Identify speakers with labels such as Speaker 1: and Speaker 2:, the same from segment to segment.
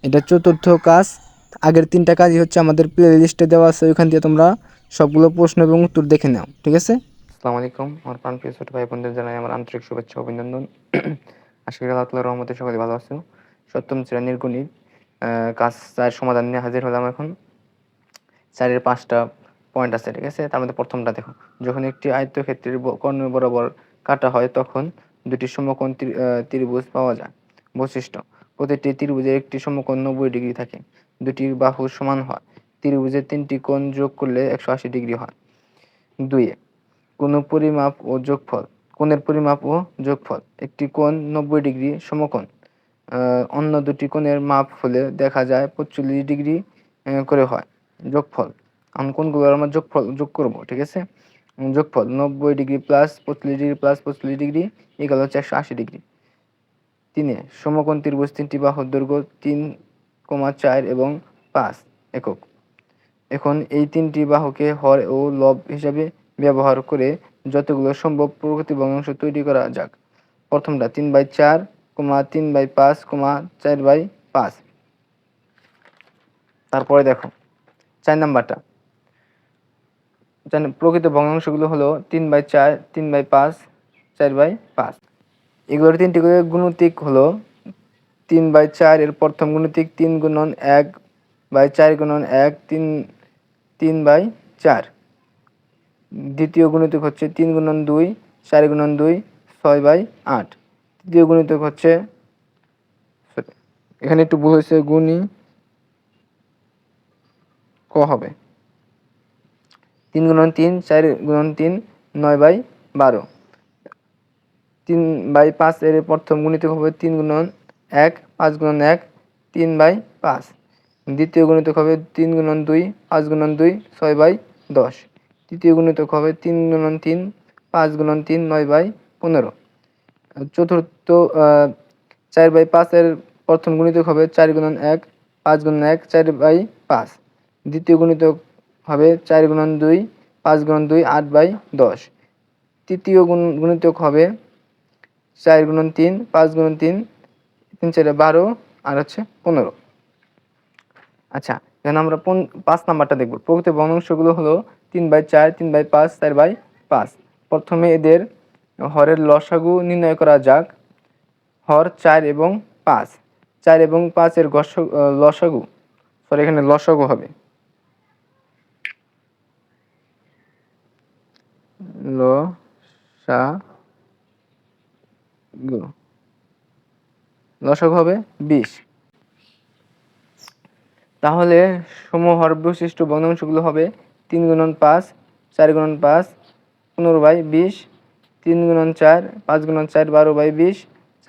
Speaker 1: এটা চতুর্থ কাজ। আগের 3টা কাজই হচ্ছে আমাদের প্লে লিস্টে দেওয়া আছে, ওইখান দিয়ে তোমরা সবগুলো প্রশ্ন এবং উত্তর দেখে নাও, ঠিক আছে?
Speaker 2: আসসালামু আলাইকুম আমার প্রাণপ্রিয় ছোট ভাই বোনদের জানাই আমার আন্তরিক শুভেচ্ছা ও অভিনন্দন। আশা করি আল্লাহ তাআলার রহমতে সকলে ভালো আছো। সপ্তম শ্রেণীর গণিত কাজ 4 সমাধান নিয়ে হাজির হলাম এখন। 4-এর 5টা পয়েন্ট আছে, ঠিক আছে? তার মধ্যে প্রথমটা দেখো, যখন একটি আয়তক্ষেত্রের কর্ণ বরাবর কাটা হয় তখন দুটি সমকোণ ত্রিভুজ পাওয়া যায়। বৈশিষ্ট্য: প্রতিটি ত্রিভুজের একটি সমকোণ 90 ডিগ্রি থাকে, দুটি বাহু সমান হয়, ত্রিভুজের 3টি কোণ যোগ করলে 180 ডিগ্রি হয়। 2 কোণের পরিমাপ ও যোগফল। একটি কোণ 90 ডিগ্রি সমকোণ অন্য দুটি কোণের মাপ হলে দেখা যায় 45 ডিগ্রি করে হয়। যোগফল: আমি কোণগুলোর আমরা যোগ করব, ঠিক আছে? যোগফল 90 degree plus 45 degree plus 45 degree equal হচ্ছে 180 ডিগ্রি। 3 সমকোণ ত্রিভুজ 3টি বাহুর দৈর্ঘ্য 3,4 এবং 5 একক। এখন এই 3টি বাহুকে হর ও লব হিসাবে ব্যবহার করে যতগুলো সম্ভব প্রকৃত ভগ্নাংশ তৈরি করা যাক। প্রথমটা 3/4, 3/5, 4/5। তারপরে দেখো 4 নাম্বারটা। প্রকৃত ভগ্নাংশগুলো হলো 3/4, 3/5, 4/5। এগুলোর 3টি করে গুণিতক হলো 3/4 এর প্রথম গুণিতক 3 গুণন 1/4 গুণন 1, 3/4। দ্বিতীয় গুণিতক হচ্ছে 3 গুণন 2, 4 গুণন 2, 6/8। তৃতীয় গুণিতক হচ্ছে, এখানে একটু ভুল হয়েছে, গুণী ক হবে 3 গুণন 3, 4 গুণন 3, 9/12। 3/5 এর প্রথম গুণিতক হবে 3 গুণন 1, 5 গুণন 1, 3/5। দ্বিতীয় গুণিতক হবে 3 গুণন 2, 5 গুণন 2, 6/10। তৃতীয় গুণিতক হবে 3 গুণন 3, 5 গুণন 3, 9/15। চতুর্থ 4/5 এর প্রথম গুণিতক হবে 4 গুণন 1, 5 গুণন 1, 4/5। দ্বিতীয় গুণিতক হবে 4 গুণন 2, 5 গুণন 2, 8/10। তৃতীয় গুণিতক হবে 4 গুণন 3, 5 গুণন 3, 3×4=12 আর হচ্ছে 15। আচ্ছা, এখন আমরা 5 নাম্বারটা দেখব। প্রকৃত ভগ্নাংশগুলো হলো 3/4, 3/5, 4/5। প্রথমে এদের হরের লসাগু নির্ণয় করা যাক। হর 4 এবং 5। 4 এবং 5 এর লসাগু, সরি এখানে লসাগু হবে লসাগু হবে 20। তাহলে সমহর বৈশিষ্ট্য ভগ্নাংশগুলো হবে 3 গুণন 5, 4 গুণন 5, 15/20, 3 গুণন 4, 5 গুণন 4, 12/20,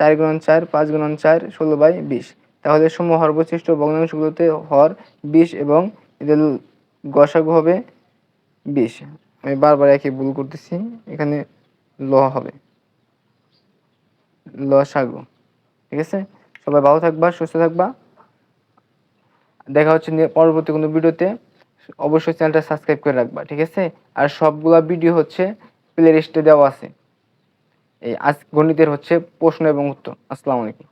Speaker 2: 4 গুণন 4, 5 গুণন 4, 16/20। তাহলে সমহর বৈশিষ্ট্য ভগ্নাংশগুলোতে হর 20 এবং এদের গসাগু হবে 20। আমি বারবার একই ভুল করতেছি, এখানে ল হবে লসাগু, ঠিক আছে? সবাই ভালো থাকবা, সুস্থ থাকবা। দেখা হচ্ছে পরবর্তী কোনো ভিডিওতে। অবশ্যই চ্যানেলটা সাবস্ক্রাইব করে রাখবা, ঠিক আছে? আর সবগুলা ভিডিও হচ্ছে প্লে লিস্টে দেওয়া আছে। এই আজ গণিতের হচ্ছে প্রশ্ন এবং উত্তর। আসসালামু আলাইকুম।